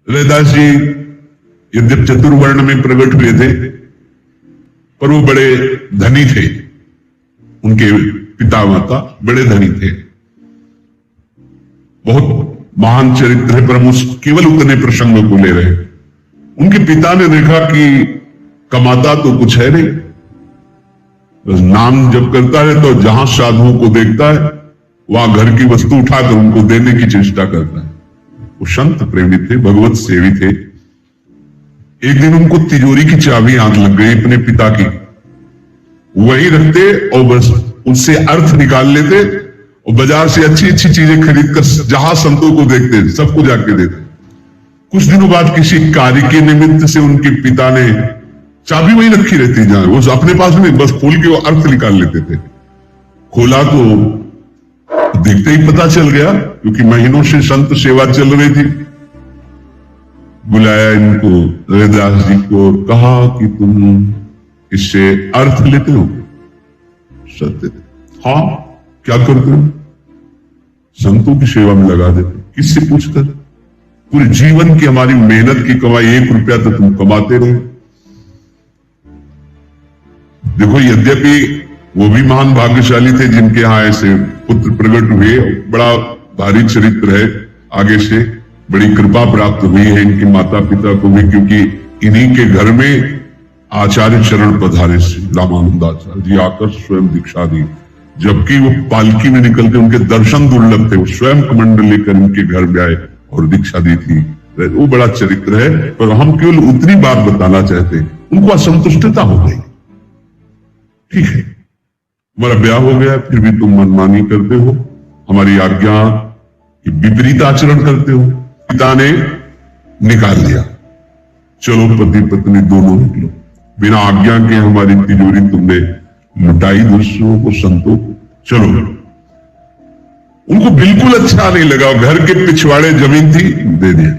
रैदास जी यद्यप चतुर्वर्ण में प्रकट हुए थे, पर वो बड़े धनी थे। उनके पिता माता बड़े धनी थे, बहुत महान चरित्र है, पर हम केवल उतने प्रसंग को ले रहे। उनके पिता ने देखा कि कमाता तो कुछ है नहीं, बस नाम जब करता है तो जहां साधुओं को देखता है वहां घर की वस्तु उठाकर उनको देने की चेष्टा करता है। वो संत प्रेमी थे, भगवत सेवी थे। एक दिन उनको तिजोरी की चाबी याद लग गई अपने पिता की, वही रखते और बस उससे अर्थ निकाल लेते और बाजार से अच्छी अच्छी चीजें खरीद कर जहां संतों को देखते सबको जाके देते। कुछ दिनों बाद किसी कार्य के निमित्त से उनके पिता ने, चाबी वही रखी रहती जहां, वो अपने पास में बस खोल के वो अर्थ निकाल लेते थे। खोला तो देखते ही पता चल गया, क्योंकि महीनों से संत सेवा चल रही थी। बुलाया इनको, रैदास जी को, कहा कि तुम इससे अर्थ लेते हो? सत्य थे। हाँ, क्या करते हो? संतों की सेवा में लगा देते। किससे पूछकर? पूरे जीवन की हमारी मेहनत की कमाई 1 रुपया तो तुम कमाते रहे। देखो, यद्यपि वो भी महान भाग्यशाली थे जिनके यहां ऐसे पुत्र प्रकट हुए, बड़ा भारी चरित्र है, आगे से बड़ी कृपा प्राप्त हुई है इनके माता पिता को भी, क्योंकि इन्हीं के घर में आचार्य चरण पधारे श्री रामानंदाचार्य जी आकर स्वयं दीक्षा दी। जबकि वो पालकी में निकल के, उनके दर्शन दुर्लभ थे, वो स्वयं कमंडल लेकर इनके घर में आए और दीक्षा दी थी। वो बड़ा चरित्र है, पर हम केवल उतनी बात बताना चाहते, उनको असंतुष्टता हो गई। ठीक है, हमारा ब्याह हो गया, फिर भी तुम मनमानी करते हो, हमारी आज्ञा के विपरीत आचरण करते हो। पिता ने निकाल दिया, चलो पति पत्नी दोनों निकलो, बिना आज्ञा के हमारी तिजोरी तुमने लुटाई दूसरों को, संतों को, चलो। उनको बिल्कुल अच्छा नहीं लगा। घर के पिछवाड़े जमीन थी, दे दिया।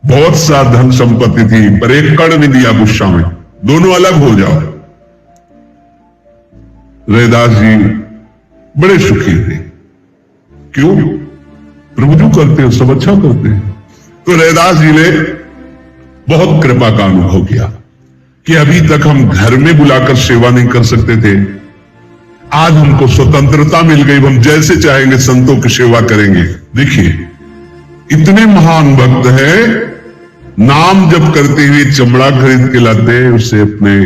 बहुत सा धन संपत्ति थी, पर एक कण नहीं दिया गुस्सा में, दोनों अलग हो जाओ। रैदास जी बड़े सुखी थे। क्यों? प्रभु जो करते हो सब अच्छा करते हैं। तो रैदास जी ने बहुत कृपा का अनुभव किया कि अभी तक हम घर में बुलाकर सेवा नहीं कर सकते थे, आज हमको स्वतंत्रता मिल गई, हम जैसे चाहेंगे संतों की सेवा करेंगे। देखिए, इतने महान भक्त हैं, नाम जप करते हुए चमड़ा खरीद के लाते हैं, उससे अपने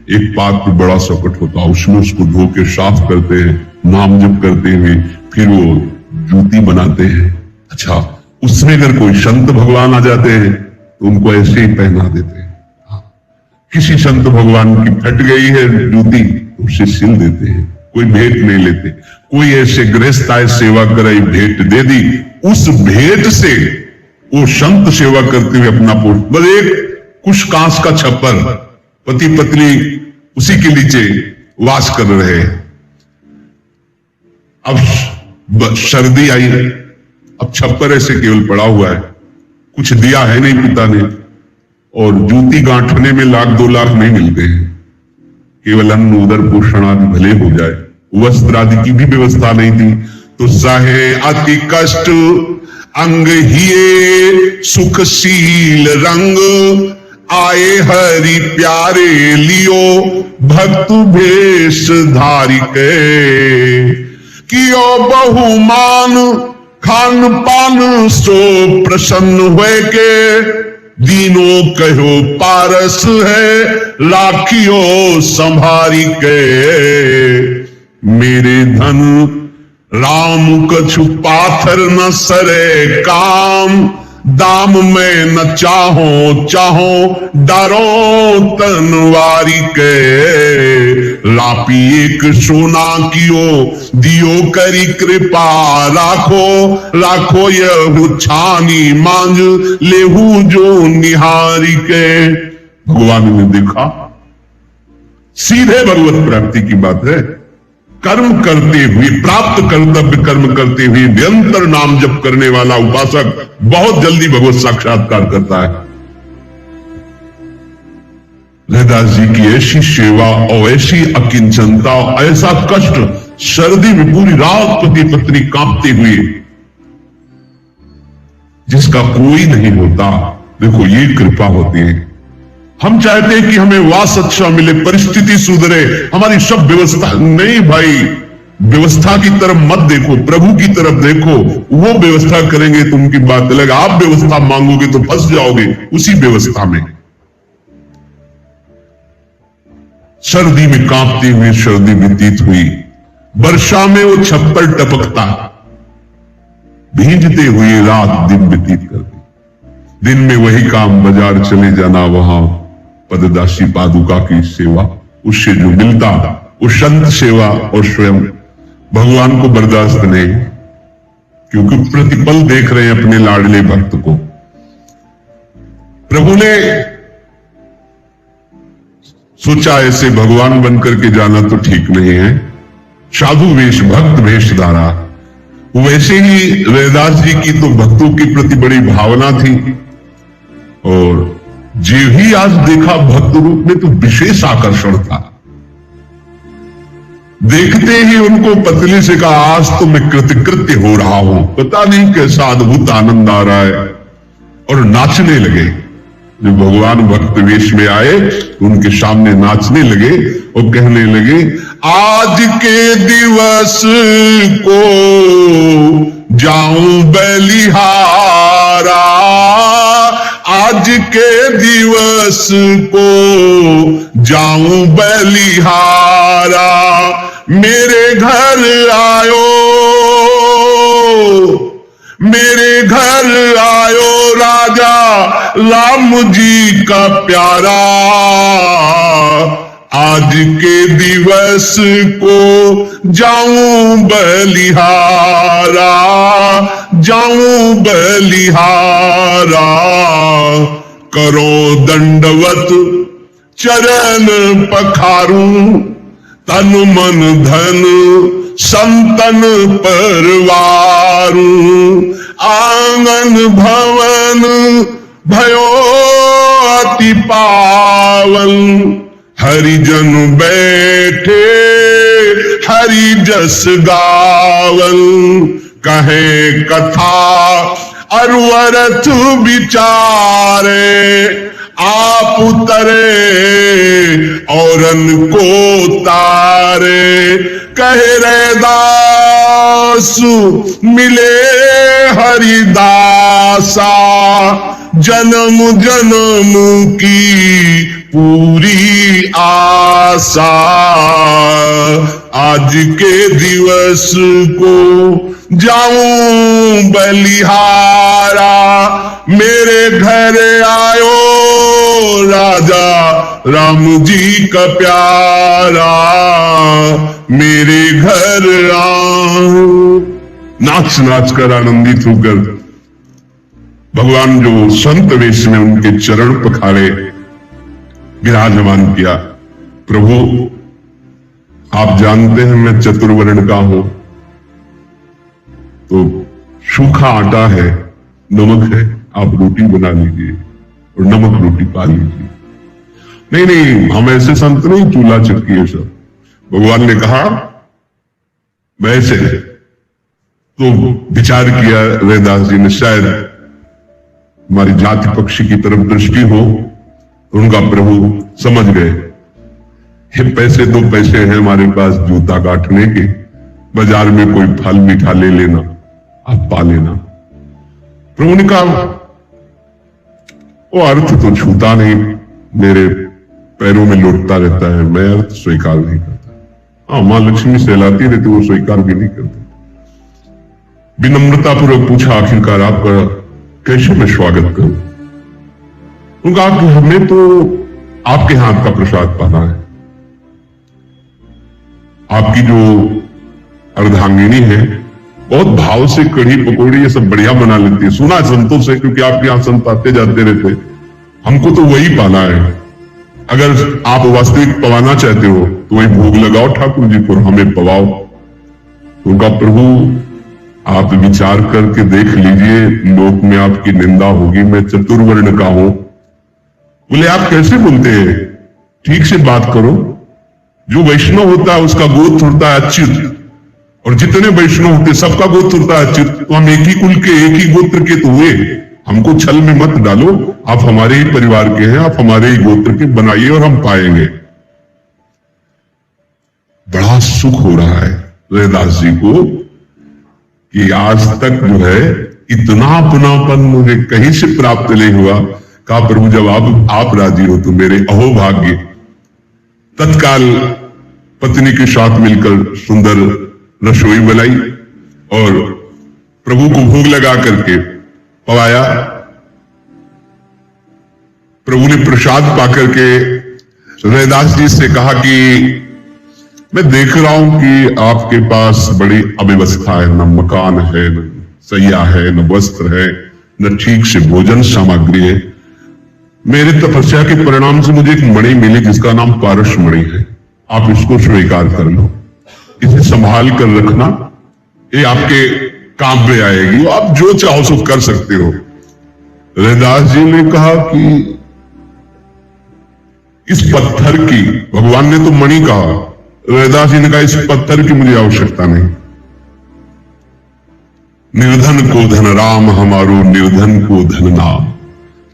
एक पात्र बड़ा सकट होता, उसमें उसको धो के साफ करते हैं, नाम जप करते हुए, फिर वो जूती बनाते हैं। अच्छा, उसमें अगर कोई संत भगवान आ जाते हैं तो उनको ऐसे ही पहना देते हैं। किसी संत भगवान की फट गई है जूती, उसे सिल देते हैं, कोई भेंट नहीं लेते। कोई ऐसे गृहस्थ आए, सेवा कराई, भेंट दे दी, उस भेंट से वो संत सेवा करते हुए अपना पोष, बस एक कुछ कांस का छप्पर, पति पत्नी उसी के नीचे वास कर रहे हैं। अब सर्दी आई, अब छप्पर ऐसे केवल पड़ा हुआ है, कुछ दिया है नहीं पिता ने, और जूती गांठने में 1,00,000 2 लाख नहीं मिलते हैं। केवल अन्न उदर पोषण आदि भले हो जाए, वस्त्र आदि की भी व्यवस्था नहीं थी। तो सहे अति कष्ट अंग हिये सुखशील रंग, आए हरि प्यारे लियो भक्त भेष धारी के, कियो बहुमान खान पान सो प्रसन्न हुए के, दीनों कहो पारस है राखियो संभारी के, मेरे धन राम कछु पाथर न सरे काम, दाम में न चाहो चाहो डरो तनवारी के, लापी एक सोना कियो दियो करी कृपा राखो, राखो यह छानी मांझ लेहू जो निहारी के। भगवान ने देखा, सीधे भगवत प्राप्ति की बात है। कर्म करते हुए, प्राप्त कर्तव्य कर्म करते हुए निरंतर नाम जप करने वाला उपासक बहुत जल्दी भगवत साक्षात्कार करता है। रैदास जी की ऐसी सेवा और ऐसी अकिंचनता, ऐसा कष्ट, सर्दी में पूरी रात पति पत्नी कांपते हुए जिसका कोई नहीं होता। देखो ये कृपा होती है। हम चाहते हैं कि हमें वास अच्छा मिले, परिस्थिति सुधरे, हमारी सब व्यवस्था। नहीं भाई, व्यवस्था की तरफ मत देखो, प्रभु की तरफ देखो। वो व्यवस्था करेंगे तो उनकी बात अलग। आप व्यवस्था मांगोगे तो फंस जाओगे उसी व्यवस्था में। सर्दी में कांपती हुई सर्दी व्यतीत हुई, वर्षा में वो छप्पर टपकता, भींजते हुए रात दिन व्यतीत कर दी। दिन में वही काम, बाजार चले जाना, वहां पददासी पादुका की सेवा, उससे जो मिलता वो संत सेवा और स्वयं भगवान को बर्दाश्त नहीं, क्योंकि प्रतिपल देख रहे हैं अपने लाडले भक्त को। प्रभु ने सोचा ऐसे भगवान बनकर के जाना तो ठीक नहीं है, साधु वेश, भक्त वेश धारा। वैसे ही रैदास जी की तो भक्तों के प्रति बड़ी भावना थी, और जो ही आज देखा भक्त रूप में तो विशेष आकर्षण था। देखते ही उनको पतली से कहा, आज तो मैं कृतकृत्य हो रहा हूं, पता नहीं कैसा अद्भुत आनंद आ रहा है। और नाचने लगे। जब भगवान भक्त वेश में आए तो उनके सामने नाचने लगे और कहने लगे, आज के दिवस को जाऊं बलिहारा, आज के दिवस को जाऊं बलिहारा, मेरे घर आयो, मेरे घर आयो राजा राम जी का प्यारा, आज के दिवस को जाऊं बलिहारा, जाऊं बलिहारा, करो दंडवत चरण पखारूं, तन मन धन संतन परवारू, आंगन भवन भयो अति पावन, हरिजन बैठे हरि जस गावन, कहे कथा अरवरथ विचारे, आप उतरे औरन को तारे, कहे रैदास मिले हरिदासा, जन्म जन्म की पूरी आशा, आज के दिवस को जाऊं बलिहारा, मेरे घर आयो राजा राम जी का प्यारा, मेरे घर आओ। नाच नाच कर आनंदित होकर भगवान जो संत वेश में उनके चरण पखारे विराजमान किया। प्रभु आप जानते हैं मैं चतुर्वर्ण का हूं, तो सूखा आटा है, नमक है, आप रोटी बना लीजिए और नमक रोटी पा लीजिए। नहीं नहीं, हम ऐसे संत नहीं, चूल्हा चक्की है सब। भगवान ने कहा वैसे तो विचार किया रैदास जी ने, शायद हमारी जाति पक्षी की तरफ दृष्टि हो, उनका प्रभु समझ गए, ये पैसे दो पैसे हैं हमारे पास जूता काटने के, बाजार में कोई फल मीठा ले लेना, आप पा लेना। प्रभु ने कहा वो अर्थ तो छूता नहीं, मेरे पैरों में लौटता रहता है, मैं अर्थ स्वीकार नहीं करता। हाँ, मां लक्ष्मी सहलाती रहती, वो स्वीकार भी नहीं करते। विनम्रता पूर्वक पूछा, आखिरकार आपका कैसे मैं स्वागत करूं? उनका कि हमें तो आपके हाथ का प्रसाद पाना है। आपकी जो अर्धांगिनी है बहुत भाव से कढ़ी पकौड़ी ये सब बढ़िया बना लेती है, सुना संतों से, क्योंकि आपके यहां संत आते जाते रहते। हमको तो वही पाना है, अगर आप वास्तविक पवाना चाहते हो तो वही भोग लगाओ ठाकुर जी को, हमें पवाओ। उनका प्रभु आप विचार करके देख लीजिए, लोक में आपकी निंदा होगी, मैं चतुर्वर्ण का हूं। बोले आप कैसे बोलते हैं, ठीक से बात करो। जो वैष्णव होता है उसका गोत्र होता है अच्युत, और जितने वैष्णव होते सबका गोत्र होता है, तो हम एक ही कुल के एक ही गोत्र के तो हुए। हमको छल में मत डालो, आप हमारे ही परिवार के हैं, आप हमारे ही गोत्र के बनाइए और हम पाएंगे। बड़ा सुख हो रहा है रैदास जी को कि आज तक जो है इतना अपनापन मुझे कहीं से प्राप्त नहीं हुआ। कहा प्रभु जब आप राजी हो तो मेरे अहोभाग्य। तत्काल पत्नी के साथ मिलकर सुंदर रसोई बनाई और प्रभु को भोग लगा करके पवाया। प्रभु ने प्रसाद पाकर के रैदास जी से कहा कि मैं देख रहा हूं कि आपके पास बड़ी अव्यवस्था है, न मकान है, न सैया है, न वस्त्र है, न ठीक से भोजन सामग्री है। मेरे तपस्या के परिणाम से मुझे एक मणि मिली जिसका नाम पारस मणि है, आप इसको स्वीकार कर लो, इसे संभाल कर रखना, ये आपके काम में आएगी, आप जो चाहो सो कर सकते हो। रैदास जी ने कहा कि इस पत्थर की, भगवान ने तो मणि कहा, रैदास जी ने कहा इस पत्थर की मुझे आवश्यकता नहीं। निर्धन को धन राम हमारो, निर्धन को धन नाम।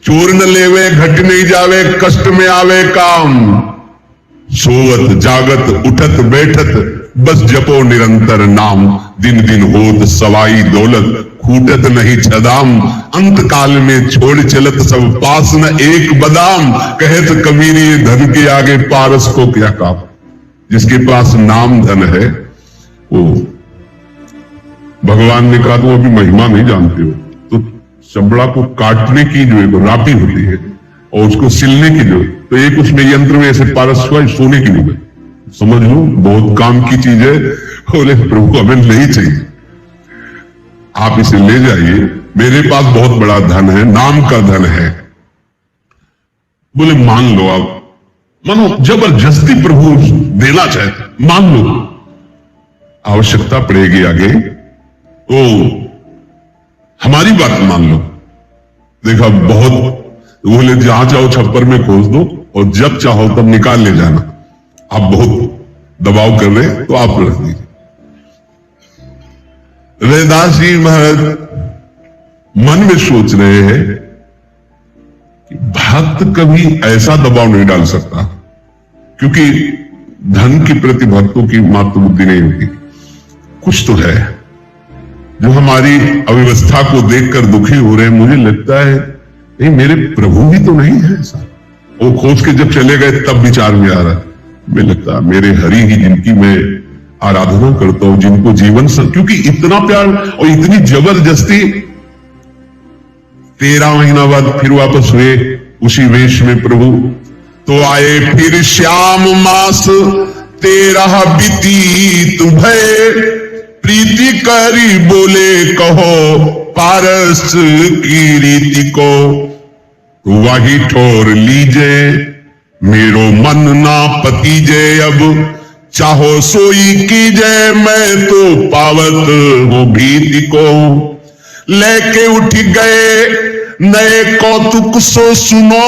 चोर न लेवे घट नहीं जावे, कष्ट में आवे काम। सोवत जागत उठत बैठत, बस जपो निरंतर नाम। दिन दिन होत सवाई दौलत, खूटत नहीं छदाम। अंत काल में छोड़ चलत सब पास न एक बदाम। कहत कबीर ये धन के आगे पारस को क्या काम। जिसके पास नाम धन है वो, भगवान ने कहा तो अभी महिमा नहीं जानते हो, तो चमड़ा को काटने की जो एक रापी होती है और उसको सिलने की जो, तो एक उसमें यंत्र में ऐसे पारस हुआ, सोने की नहीं, समझ लो बहुत काम की चीज है। बोले प्रभु हमें नहीं चाहिए, आप इसे ले जाइए, मेरे पास बहुत बड़ा धन है, नाम का धन है। बोले मान लो, आप मानो, जबरदस्ती प्रभु देना चाहते, मान लो, आवश्यकता पड़ेगी आगे तो हमारी बात मान लो। देखा बहुत, बोले जहां चाहो छप्पर में खोज दो और जब चाहो तब निकाल ले जाना, आप बहुत दबाव कर रहे तो आप रख दीजिए। रैदास जी महाराज मन में सोच रहे हैं कि भक्त कभी ऐसा दबाव नहीं डाल सकता, क्योंकि धन के प्रति भक्तों की मात्र बुद्धि नहीं होती। कुछ तो है जो हमारी अव्यवस्था को देखकर दुखी हो रहे हैं। मुझे लगता है नहीं, मेरे प्रभु भी तो नहीं है ऐसा। वो खोज के जब चले गए तब विचार में आ रहा है, मुझे लगता है मेरे हरि ही जिनकी मैं आराधना करता हूं, जिनको जीवन क्योंकि इतना प्यार और इतनी जबरदस्ती। 13 महीना बाद फिर वापस हुए उसी वेश में प्रभु, तो आए फिर श्याम मास 13 बीतीत भय। प्रीति करी बोले कहो पारस की रीति को, वही ठोर लीजे मेरो मन ना पतीजे। अब चाहो सोई कीजे मैं तो पावत हूं भीति को। लेके उठ गए नए कौतुक सो सुनो,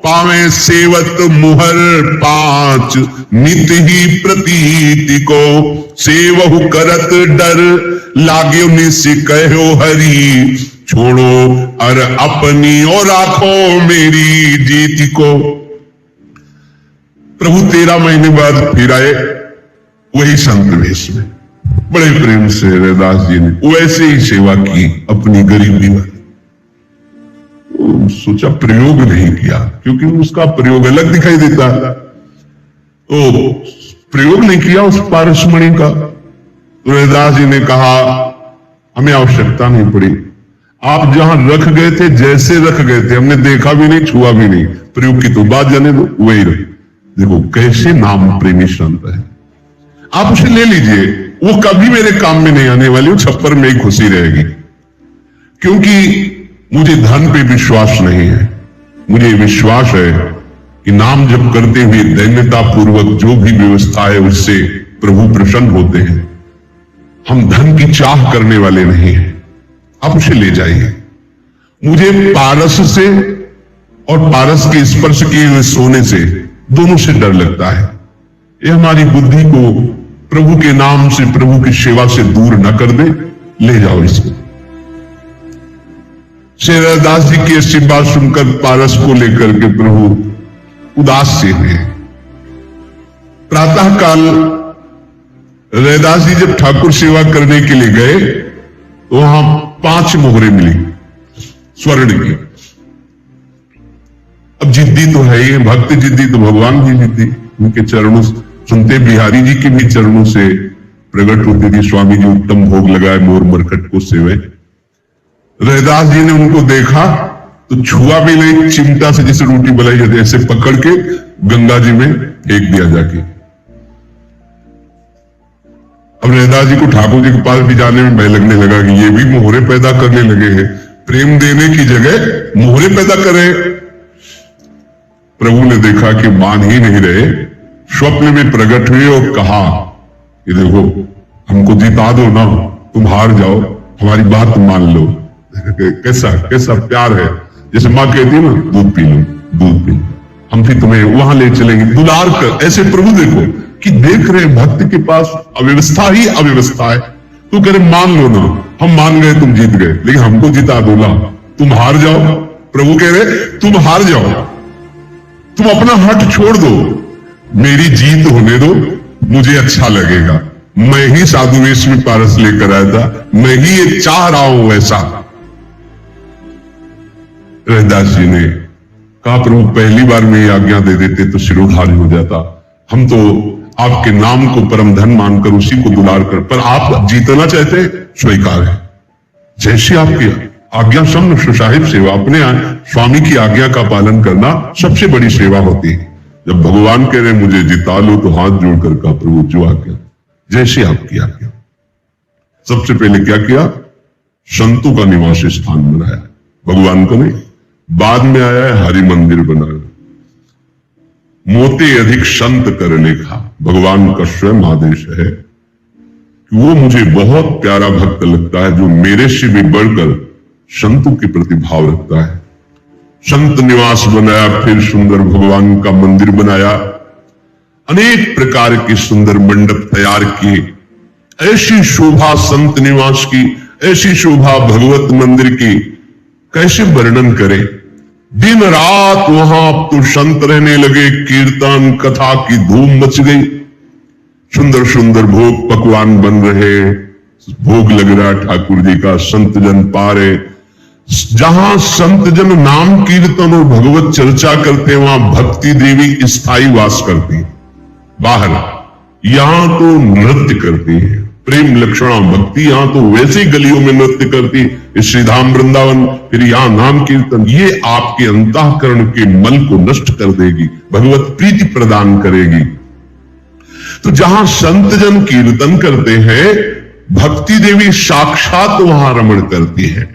पावे सेवत मुहर 5 नित ही प्रतीति को। सेवहु करत डर लाग्यो निस कहो हरि, छोड़ो अर अपनी और राखो मेरी जीति को। प्रभु 13 महीने बाद फिर आए वही संत वेश में, बड़े प्रेम से रैदास जी ने वैसे ही सेवा की अपनी गरीबी वाली। सोचा प्रयोग नहीं किया, क्योंकि उसका प्रयोग अलग दिखाई देता है, तो प्रयोग नहीं किया उस पारसमणि का। तो रैदास जी ने कहा हमें आवश्यकता नहीं पड़ी, आप जहां रख गए थे जैसे रख गए थे, हमने देखा भी नहीं छुआ भी नहीं, प्रयोग की तो बात जाने दो, वही रहे। देखो कैसे नाम प्रेमी संत है, आप उसे ले लीजिए, वो कभी मेरे काम में नहीं आने वाली, वो छप्पर में ही खुशी रहेगी। क्योंकि मुझे धन पे विश्वास नहीं है, मुझे विश्वास है कि नाम जप करते हुए दैन्यता पूर्वक जो भी व्यवस्था है उससे प्रभु प्रसन्न होते हैं। हम धन की चाह करने वाले नहीं हैं, आप उसे ले जाइए। मुझे पारस से और पारस के स्पर्श किए हुए सोने से, दोनों से डर लगता है। ये हमारी बुद्धि को प्रभु के नाम से, प्रभु की सेवा से दूर न कर दे, ले जाओ इसको। श्री रैदास जी की ऐसी बात सुनकर पारस को लेकर के प्रभु उदास से हुए। प्रातः काल रैदास जी जब ठाकुर सेवा करने के लिए गए तो वहां 5 मोहरे मिली स्वर्ण की। अब जिद्दी तो है ही, भक्त जिद्दी तो भगवान भी जिद्दी। उनके चरणों सुनते बिहारी जी के भी चरणों से प्रकट होती थी, स्वामी जी उत्तम भोग लगाए मोर मरकट को सेवे। रैदास जी ने उनको देखा तो छुआ भी नहीं, चिमटा से जैसे रोटी बनाई जाती ऐसे पकड़ के गंगा जी में फेंक दिया जाके। अब रैदास जी को ठाकुर जी के पास भी जाने में भय लगने लगा कि ये भी मोहरे पैदा करने लगे हैं, प्रेम देने की जगह मोहरे पैदा करे। प्रभु ने देखा कि मान ही नहीं रहे, स्वप्न में प्रकट हुए और कहा कि देखो हमको जिता दो ना, तुम हार जाओ, हमारी बात मान लो। कैसा कैसा प्यार है, जैसे माँ कहती है ना दूध पी लो, दूध पी लो, हम फिर तुम्हें वहां ले चलेंगे, दुलार कर। ऐसे प्रभु देखो कि देख रहे भक्त के पास अव्यवस्था ही अव्यवस्था है। तू कह रहे मान लो ना, हम मान गए तुम जीत गए, लेकिन हमको जिता दो ना, तुम हार जाओ। प्रभु कह रहे तुम हार जाओ, तुम अपना हट छोड़ दो, मेरी जीत होने दो, मुझे अच्छा लगेगा। मैं ही साधु वेश में पारस लेकर आया था, मैं ही ये चाह रहा हूं वैसा। रैदास जी ने कहा प्रभु पहली बार में आज्ञा दे देते तो शिरोधार्य हो जाता, हम तो आपके नाम को परम धन मानकर उसी को दुलार कर, पर आप जीतना चाहते स्वीकार है। जैसी आपकी आज्ञा सम्न सुसाहिब सेवा, अपने स्वामी की आज्ञा का पालन करना सबसे बड़ी सेवा होती है। जब भगवान कह रहे मुझे जिता लो तो हाथ जोड़कर कहा प्रभु जो आज्ञा, जैसे आपकी आज्ञा। सबसे पहले क्या किया, संतों का निवास स्थान बनाया, भगवान का नहीं। बाद में आया है हरि मंदिर बनाया, मोते अधिक संत कर लेखा, भगवान का स्वयं आदेश है कि वो मुझे बहुत प्यारा भक्त लगता है जो मेरे से भी बढ़कर संतों के प्रति भाव रखता है। संत निवास बनाया, फिर सुंदर भगवान का मंदिर बनाया, अनेक प्रकार के सुंदर मंडप तैयार किए। ऐसी शोभा संत निवास की, ऐसी शोभा भगवत मंदिर की कैसे वर्णन करें। दिन रात वहां तो संत रहने लगे, कीर्तन कथा की धूम मच गई, सुंदर सुंदर भोग पकवान बन रहे, भोग लग रहा ठाकुर जी का, संत जन पा रहे। जहां संत जन नाम कीर्तन और भगवत चर्चा करते वहां भक्ति देवी स्थायी वास करती, बाहर यहां तो नृत्य करती है, प्रेम लक्षणा भक्ति यहां तो वैसे ही गलियों में नृत्य करती, श्रीधाम वृंदावन, फिर यहां नाम कीर्तन। ये आपके अंतःकरण के मल को नष्ट कर देगी, भगवत प्रीति प्रदान करेगी। तो जहां संत जन कीर्तन करते हैं, भक्ति देवी साक्षात वहां रमण करती है।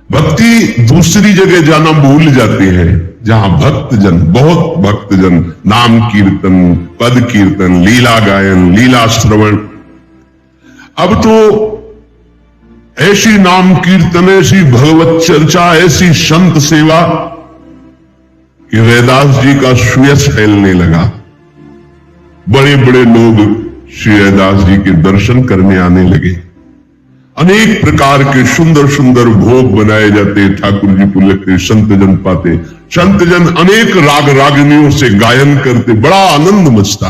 भक्ति दूसरी जगह जाना भूल जाती है, जहां भक्तजन, बहुत भक्तजन नाम कीर्तन, पद कीर्तन, लीला गायन, लीला श्रवण। अब तो ऐसी नाम कीर्तन, ऐसी भगवत चर्चा, ऐसी संत सेवा कि रैदास जी का सुयश फैलने लगा। बड़े बड़े लोग श्री रैदास जी के दर्शन करने आने लगे। अनेक प्रकार के सुंदर सुंदर भोग बनाए जाते, ठाकुर जी को लगते, संत जन पाते, संत जन अनेक राग रागिनियों से गायन करते, बड़ा आनंद मचता।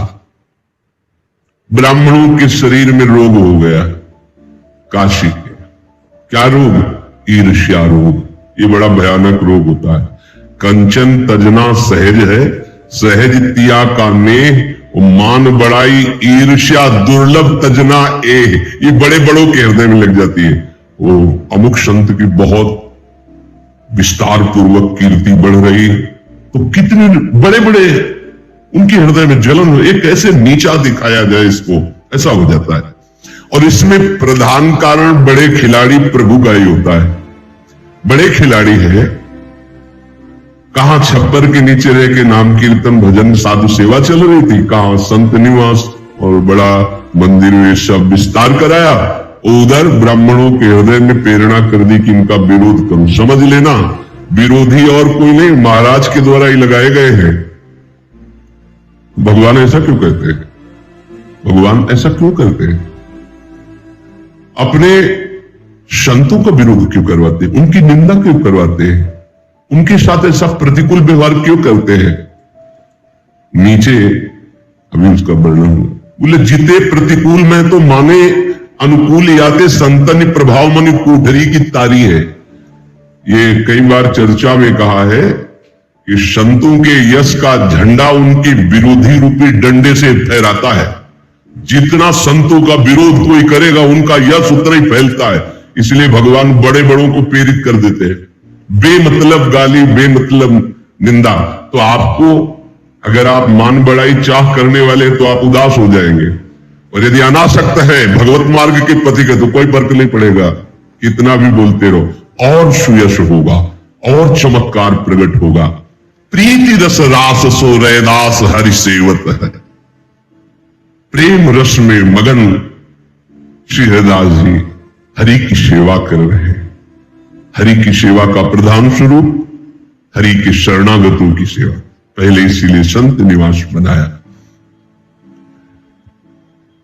ब्राह्मणों के शरीर में रोग हो गया, काशी के। क्या रोग? ईर्ष्या रोग। ये बड़ा भयानक रोग होता है। कंचन तजना सहज है, सहज तिया का नेह, मान बड़ाई ईर्ष्या दुर्लभ तजना एह। ये बड़े बड़ों के हृदय में लग जाती है। वो अमुक संत की बहुत विस्तार पूर्वक कीर्ति बढ़ रही, तो कितने बड़े बड़े उनके हृदय में जलन हो, एक कैसे नीचा दिखाया जाए इसको, ऐसा हो जाता है। और इसमें प्रधान कारण बड़े खिलाड़ी प्रभु का ही होता है। बड़े खिलाड़ी है, कहां छप्पर के नीचे रह के नाम कीर्तन भजन साधु सेवा चल रही थी, कहां संत निवास और बड़ा मंदिर ये सब विस्तार कराया, उधर ब्राह्मणों के हृदय में प्रेरणा कर दी कि इनका विरोध करो। समझ लेना, विरोधी और कोई नहीं, महाराज के द्वारा ही लगाए गए हैं। भगवान ऐसा क्यों कहते हैं? भगवान ऐसा क्यों करते हैं? अपने संतों का विरोध क्यों करवाते हैं? उनकी निंदा क्यों करवाते हैं? उनके साथ ऐसा प्रतिकूल व्यवहार क्यों करते हैं? नीचे अभी उसका वर्णन बोले, जिते प्रतिकूल में तो माने अनुकूल याते संतन प्रभाव मनि कोठरी की तारी है। ये कई बार चर्चा में कहा है कि संतों के यश का झंडा उनके विरोधी रूपी डंडे से फहराता है। जितना संतों का विरोध कोई करेगा उनका यश उतना ही फैलता है। इसलिए भगवान बड़े बड़ों को प्रेरित कर देते हैं। बेमतलब गाली, बेमतलब निंदा। तो आपको अगर आप मान बढ़ाई चाह करने वाले तो आप उदास हो जाएंगे, और यदि अनासक्त है भगवत मार्ग के पति के तो कोई फर्क नहीं पड़ेगा, कितना भी बोलते रहो, और सुयश होगा और चमत्कार प्रकट होगा। प्रीति रस रास सो रैदास हरि सेवत है। प्रेम रस में मगन श्री हरिदास जी हरि की सेवा कर रहे हैं। हरि की सेवा का प्रधान स्वरूप हरि के शरणागतों की सेवा। पहले इसीलिए संत निवास बनाया।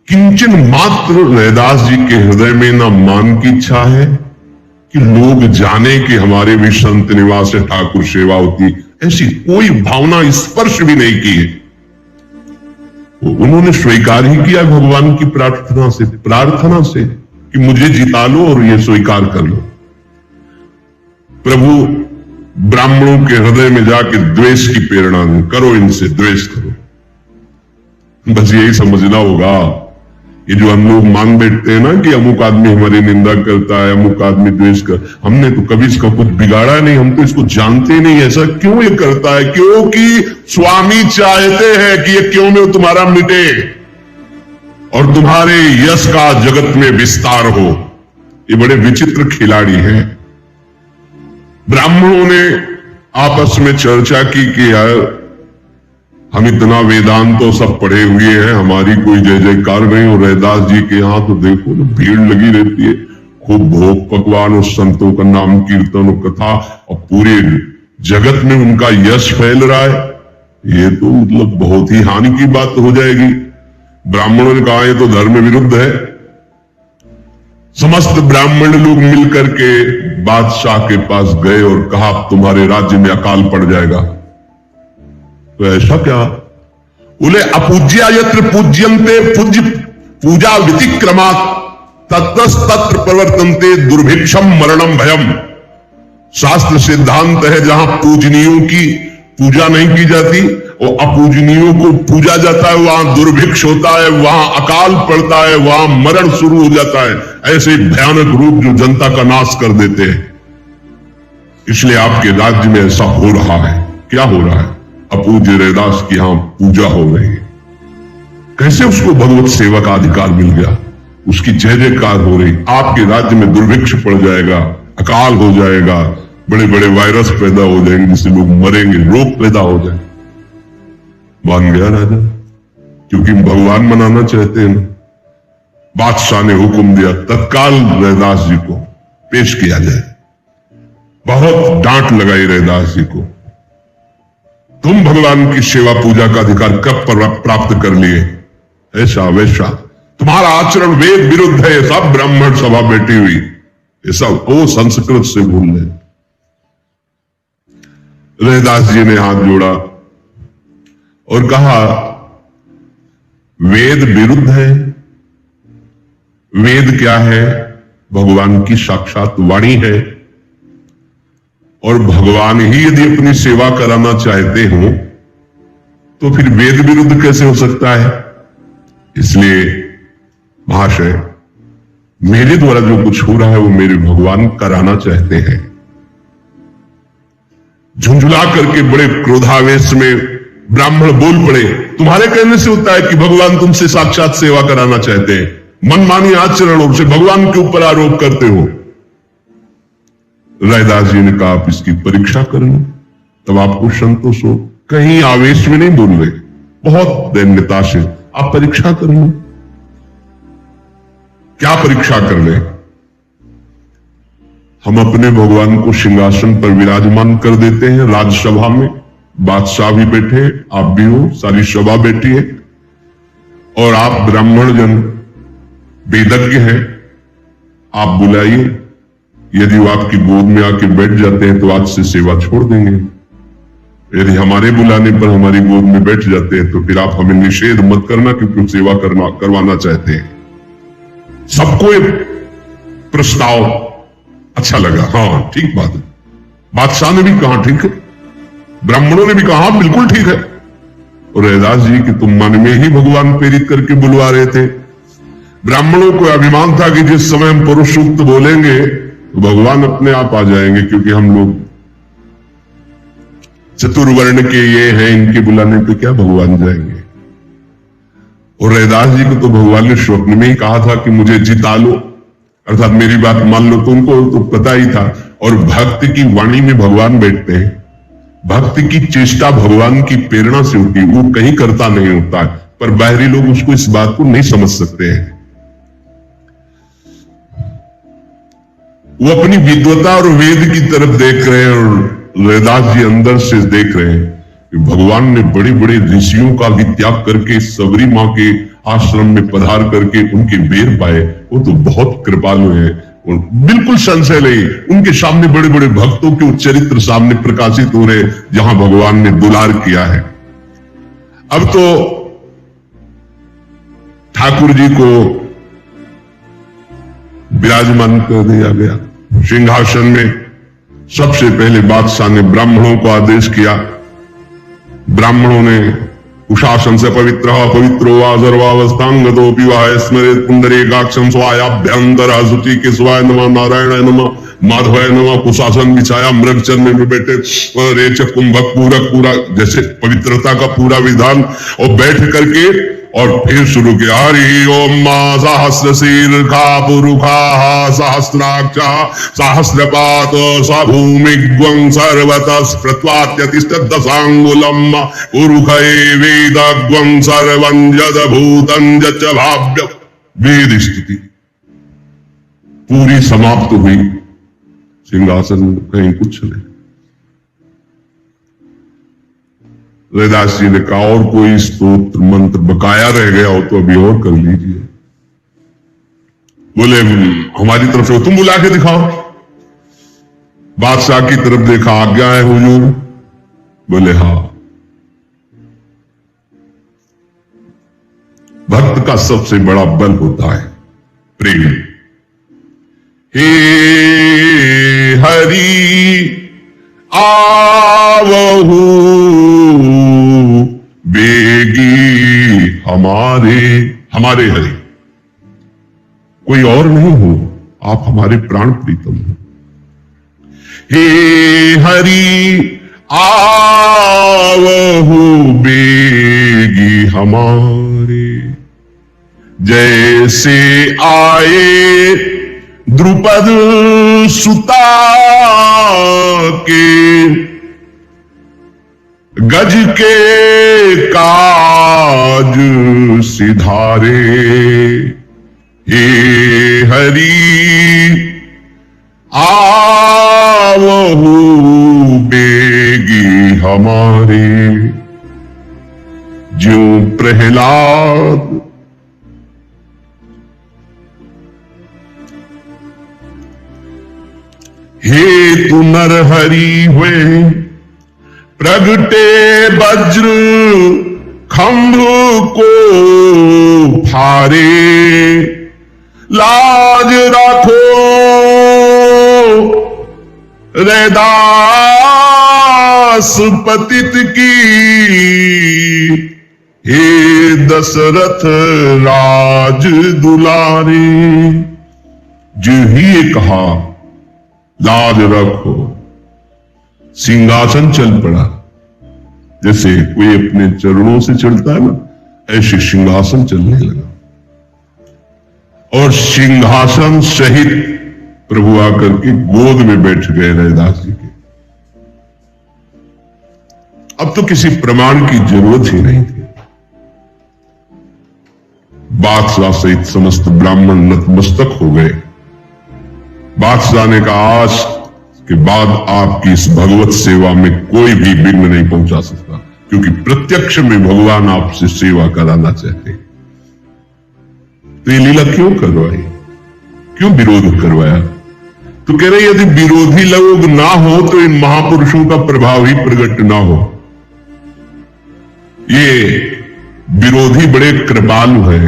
किंचन मात्र रैदास जी के हृदय में ना मान की इच्छा है कि लोग जाने कि हमारे भी संत निवास है, ठाकुर सेवा होती, ऐसी कोई भावना स्पर्श भी नहीं की है। उन्होंने स्वीकार ही किया भगवान की प्रार्थना से कि मुझे जिता लो और ये स्वीकार कर लो। प्रभु ब्राह्मणों के हृदय में जाके द्वेष की प्रेरणा दे, करो इनसे द्वेष करो। बस यही समझना होगा। ये जो हम लोग मान बैठते हैं ना कि अमुक आदमी हमारी निंदा करता है, अमुक आदमी द्वेष कर, हमने तो कभी इसका कुछ बिगाड़ा नहीं, हम तो इसको जानते नहीं ऐसा क्यों ये करता है। क्योंकि स्वामी चाहते हैं कि ये क्यों में तुम्हारा मिटे और तुम्हारे यश का जगत में विस्तार हो। ये बड़े विचित्र खिलाड़ी हैं। ब्राह्मणों ने आपस में चर्चा की कि यार हम इतना वेदांत तो सब पढ़े हुए हैं, हमारी कोई जय जयकार नहीं, और रैदास जी के यहां तो देखो ना भीड़ लगी रहती है, खूब भोग पकवान और संतों का नाम कीर्तन और कथा, और पूरे जगत में उनका यश फैल रहा है। ये तो मतलब बहुत ही हानि की बात हो जाएगी। ब्राह्मणों ने कहा ये तो धर्म विरुद्ध है। समस्त ब्राह्मण लोग मिलकर के बादशाह के पास गए और कहा तुम्हारे राज्य में अकाल पड़ जाएगा। तो ऐसा क्या? बोले अपूज्या यत्र पूज्यन्ते पूज्य पूजा व्यतिक्रमात् तत्र प्रवर्तन्ते दुर्भिक्षम मरणम भयम। शास्त्र सिद्धांत है जहां पूजनीयों की पूजा नहीं की जाती और अपूजनीयों को पूजा जाता है, वहां दुर्भिक्ष होता है, वहां अकाल पड़ता है, वहां मरण शुरू हो जाता है। ऐसे भयानक रूप जो जनता का नाश कर देते हैं। इसलिए आपके राज्य में ऐसा हो रहा है। क्या हो रहा है? अपूज्य रैदास की यहां पूजा हो रही है। कैसे उसको भगवत सेवा का अधिकार मिल गया? उसकी जय जयकार हो रही। आपके राज्य में दुर्भिक्ष पड़ जाएगा, अकाल हो जाएगा, बड़े बड़े वायरस पैदा हो जाएंगे जिससे लोग मरेंगे, रोग पैदा हो जाए। मान गया राजा, क्योंकि भगवान मनाना चाहते हैं। बादशाह ने हुक्म दिया तत्काल रैदास जी को पेश किया जाए। बहुत डांट लगाई रैदास जी को, तुम भगवान की सेवा पूजा का अधिकार कब प्राप्त कर लिए? ऐसा वैसा तुम्हारा आचरण वेद विरुद्ध है। सब ब्राह्मण सभा बैठी हुई, ये सब वो संस्कृत से भूल ले। रैदास जी ने हाथ जोड़ा और कहा वेद विरुद्ध है। वेद क्या है? भगवान की साक्षात वाणी है, और भगवान ही यदि अपनी सेवा कराना चाहते हो तो फिर वेद विरुद्ध कैसे हो सकता है? इसलिए महाशय, मेरे द्वारा जो कुछ हो रहा है वो मेरे भगवान कराना चाहते हैं। झुंझुला करके बड़े क्रोधावेश में ब्राह्मण बोल पड़े, तुम्हारे कहने से होता है कि भगवान तुमसे साक्षात सेवा कराना चाहते हैं? मनमानी आचरणों से भगवान के ऊपर आरोप करते हो। रैदास जी ने कहा आप इसकी परीक्षा कर लो, तब आपको संतोष हो। कहीं आवेश में नहीं बोल रहे, बहुत दैन्यता से आप परीक्षा कर लो। क्या परीक्षा कर ले? हम अपने भगवान को सिंहासन पर विराजमान कर देते हैं राजसभा में, बादशाह भी बैठे, आप भी हो, सारी सभा बैठी है, और आप ब्राह्मण जन वेदज्ञ हैं, आप बुलाइए। यदि वो आपकी गोद में आके बैठ जाते हैं तो आज से सेवा छोड़ देंगे। यदि हमारे बुलाने पर हमारी गोद में बैठ जाते हैं तो फिर आप हमें निषेध मत करना, क्योंकि हम सेवा करवाना चाहते हैं। सबको एक प्रस्ताव अच्छा लगा। हाँ, ठीक बात है। बादशाह ने भी कहा ठीक है, ब्राह्मणों ने भी कहा बिल्कुल ठीक है। और रैदास जी कि तुम मन में ही भगवान प्रेरित करके बुलवा रहे थे। ब्राह्मणों को अभिमान था कि जिस समय हम पुरुष सूक्त बोलेंगे तो भगवान अपने आप आ जाएंगे, क्योंकि हम लोग चतुर्वर्ण के ये हैं, इनके बुलाने पे क्या भगवान जाएंगे। और रैदास जी को तो भगवान ने स्वप्न में ही कहा था कि मुझे जिता लो, अर्थात मेरी बात मान लो। तो उनको तो पता ही था। और भक्त की वाणी में भगवान बैठते हैं, भक्त की चेष्टा भगवान की प्रेरणा से होती है, वो कहीं करता नहीं होता है। पर बाहरी लोग उसको इस बात को नहीं समझ सकते हैं। वो अपनी विद्वता और वेद की तरफ देख रहे हैं, और रैदास जी अंदर से देख रहे हैं कि भगवान ने बड़े बड़े ऋषियों का भी त्याग करके सबरी मां के आश्रम में पधार करके उनके बेर पाए। वो तो बहुत कृपालु है। और बिल्कुल संशय नहीं, उनके सामने बड़े बड़े भक्तों के चरित्र सामने प्रकाशित हो रहे, जहां भगवान ने दुलार किया है। अब तो ठाकुर जी को विराजमान कर दिया गया सिंहासन में। सबसे पहले बादशाह ने ब्राह्मणों को आदेश किया। ब्राह्मणों ने कुशासन से पवित्रो वा सर्वावस्थांगतो विवाह स्मरे पुंडरीकाक्षं स्वायाभ्यंतर शुचि के स्वाय नमः नारायण नमः माधवाय नमः। कुशासन बिछाया, मृग चरण में बैठे, रेचक कुंभक पूरक पूरा जैसे पवित्रता का पूरा विधान, और बैठ करके और फिर शुरू किया हरि ओम मां सहस्र शीर्षा पुरुखा सहस्राक्षा सहस्रपात स भूमिग्वं सर्वतः प्रत्वात्यतिष्ठ दशांगुलम पुरुखे वेदग्वं सर्वं यद्भूतं यच्च भाव्य। वेद स्तुति पूरी समाप्त हुई। सिंहासन कहीं कुछ नहीं। रैदास जी ने कहा और कोई स्तोत्र मंत्र बकाया रह गया हो तो अभी और कर लीजिए। बोले हमारी तरफ से तुम बुला के दिखाओ। बादशाह की तरफ देखा, आज्ञा है हुजूर। बोले हाँ। भक्त का सबसे बड़ा बल होता है प्रेम। हे हरि आवहु बेगी हमारे हरि, कोई और नहीं हो, आप हमारे प्राण प्रीतम हो। हे हरि आवहु बेगी हमारे, जैसे आए द्रुपद सुता के गज के काज सिधारे। हे हरि आवहु बेगी हमारे, ज्यों प्रहलाद हे तु नरहरि हुए, प्रगटे वज्र खंभ को फारे। लाज रखो रैदास पतित की, हे दशरथ राज दुलारे। जो ही कहा लाज रखो, सिंहासन चल पड़ा। जैसे कोई अपने चरणों से चलता है ना, ऐसे सिंहासन चलने लगा। और सिंहासन सहित प्रभु आकर के गोद में बैठ गए रैदास जी के। अब तो किसी प्रमाण की जरूरत ही नहीं थी। बादशाह सहित समस्त ब्राह्मण नतमस्तक हो गए। बादशाह ने कहा आज के बाद आपकी इस भगवत सेवा में कोई भी विघ्न नहीं पहुंचा सकता, क्योंकि प्रत्यक्ष में भगवान आपसे सेवा कराना चाहते हैं। तो ये लीला क्यों करवाई, क्यों विरोध करवाया? तो कह रहे यदि विरोधी लोग ना हो तो इन महापुरुषों का प्रभाव ही प्रकट ना हो। ये विरोधी बड़े कृपालु है।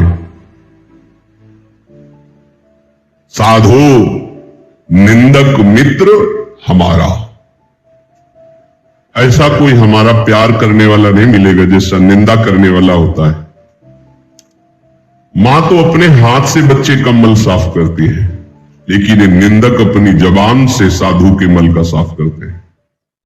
साधो निंदक मित्र हमारा, ऐसा कोई हमारा प्यार करने वाला नहीं मिलेगा जैसा निंदा करने वाला होता है। मां तो अपने हाथ से बच्चे का मल साफ करती है, लेकिन ये निंदक अपनी जबान से साधु के मल का साफ करते हैं।